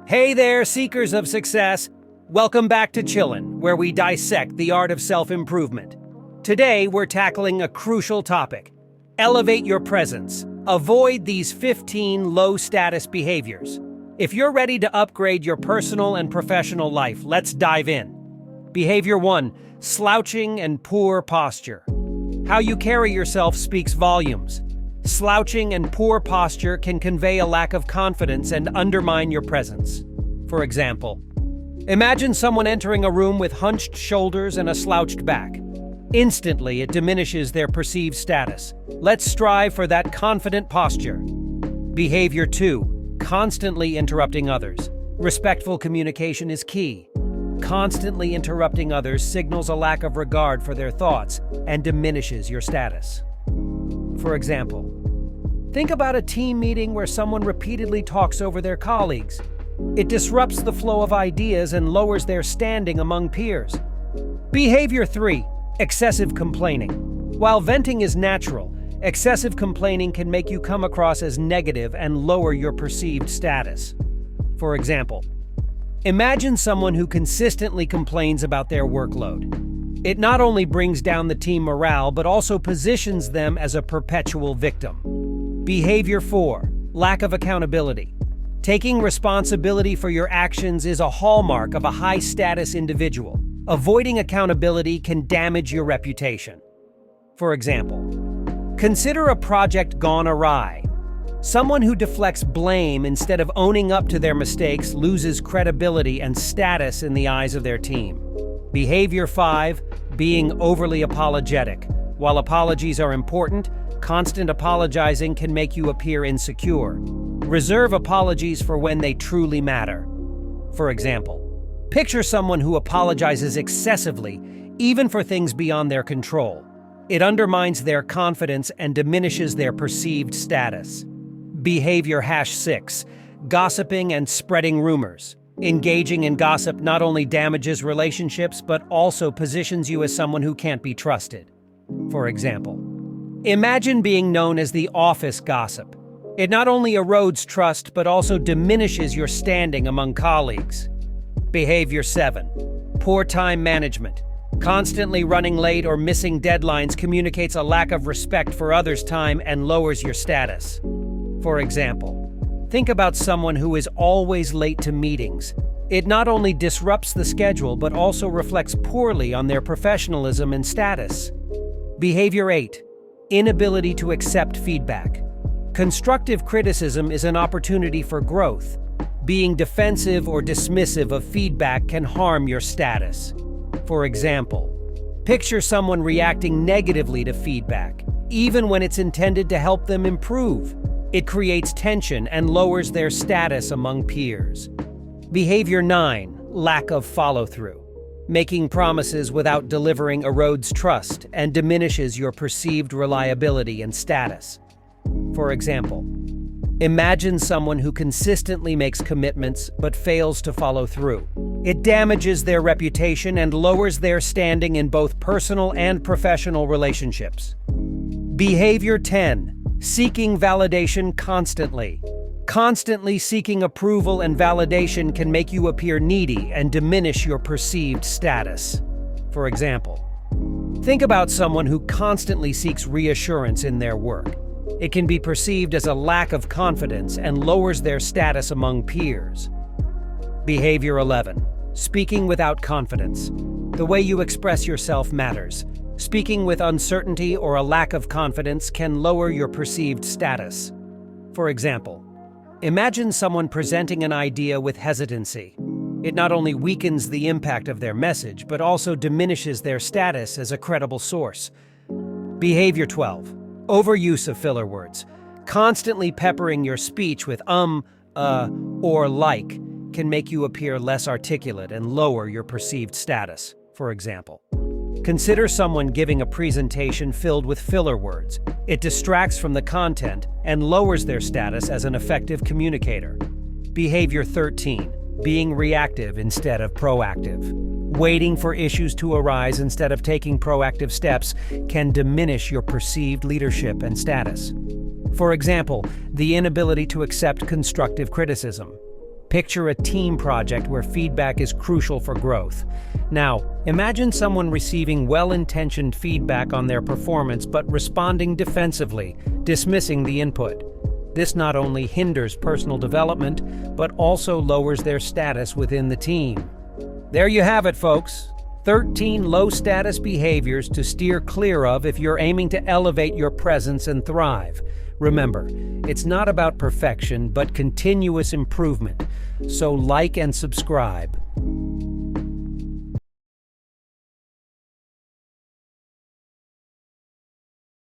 Hey there, seekers of success! Welcome back to Chillin', where we dissect the art of self-improvement. Today, we're tackling a crucial topic. Elevate your presence. Avoid these 15 low-status behaviors. If you're ready to upgrade your personal and professional life, let's dive in. Behavior 1. Slouching and poor posture. How you carry yourself speaks volumes. Slouching and poor posture can convey a lack of confidence and undermine your presence. For example, imagine someone entering a room with hunched shoulders and a slouched back. Instantly, it diminishes their perceived status. Let's strive for that confident posture. Behavior 2. Constantly interrupting others. Respectful communication is key. Constantly interrupting others signals a lack of regard for their thoughts and diminishes your status. For example, think about a team meeting where someone repeatedly talks over their colleagues. It disrupts the flow of ideas and lowers their standing among peers. Behavior 3. Excessive complaining. While venting is natural, excessive complaining can make you come across as negative and lower your perceived status. For example, imagine someone who consistently complains about their workload. It not only brings down the team morale, but also positions them as a perpetual victim. Behavior 4. Lack of accountability. Taking responsibility for your actions is a hallmark of a high-status individual. Avoiding accountability can damage your reputation. For example, consider a project gone awry. Someone who deflects blame instead of owning up to their mistakes loses credibility and status in the eyes of their team. Behavior 5. Being overly apologetic. While apologies are important, constant apologizing can make you appear insecure. Reserve apologies for when they truly matter. For example, picture someone who apologizes excessively, even for things beyond their control. It undermines their confidence and diminishes their perceived status. Behavior 6. Gossiping and spreading rumors. Engaging in gossip not only damages relationships, but also positions you as someone who can't be trusted. For example, imagine being known as the office gossip. It not only erodes trust, but also diminishes your standing among colleagues. Behavior 7. Poor time management. Constantly running late or missing deadlines communicates a lack of respect for others' time and lowers your status. For example, think about someone who is always late to meetings. It not only disrupts the schedule, but also reflects poorly on their professionalism and status. Behavior 8. Inability to accept feedback. Constructive criticism is an opportunity for growth. Being defensive or dismissive of feedback can harm your status. For example, picture someone reacting negatively to feedback, even when it's intended to help them improve. It creates tension and lowers their status among peers. Behavior 9. Lack of follow-through. Making promises without delivering erodes trust and diminishes your perceived reliability and status. For example, imagine someone who consistently makes commitments but fails to follow through. It damages their reputation and lowers their standing in both personal and professional relationships. Behavior 10. Seeking validation constantly. Constantly seeking approval and validation can make you appear needy and diminish your perceived status. For example, think about someone who constantly seeks reassurance in their work. It can be perceived as a lack of confidence and lowers their status among peers. Behavior 11. Speaking without confidence. The way you express yourself matters. Speaking with uncertainty or a lack of confidence can lower your perceived status. For example, imagine someone presenting an idea with hesitancy. It not only weakens the impact of their message, but also diminishes their status as a credible source. Behavior 12. Overuse of filler words. Constantly peppering your speech with or like can make you appear less articulate and lower your perceived status. For example, consider someone giving a presentation filled with filler words. It distracts from the content and lowers their status as an effective communicator. Behavior 13. Being reactive instead of proactive. Waiting for issues to arise instead of taking proactive steps can diminish your perceived leadership and status. For example, the inability to accept constructive criticism. Picture a team project where feedback is crucial for growth. Now, imagine someone receiving well-intentioned feedback on their performance but responding defensively, dismissing the input. This not only hinders personal development, but also lowers their status within the team. There you have it, folks. 13 low-status behaviors to steer clear of if you're aiming to elevate your presence and thrive. Remember, it's not about perfection, but continuous improvement. So like and subscribe.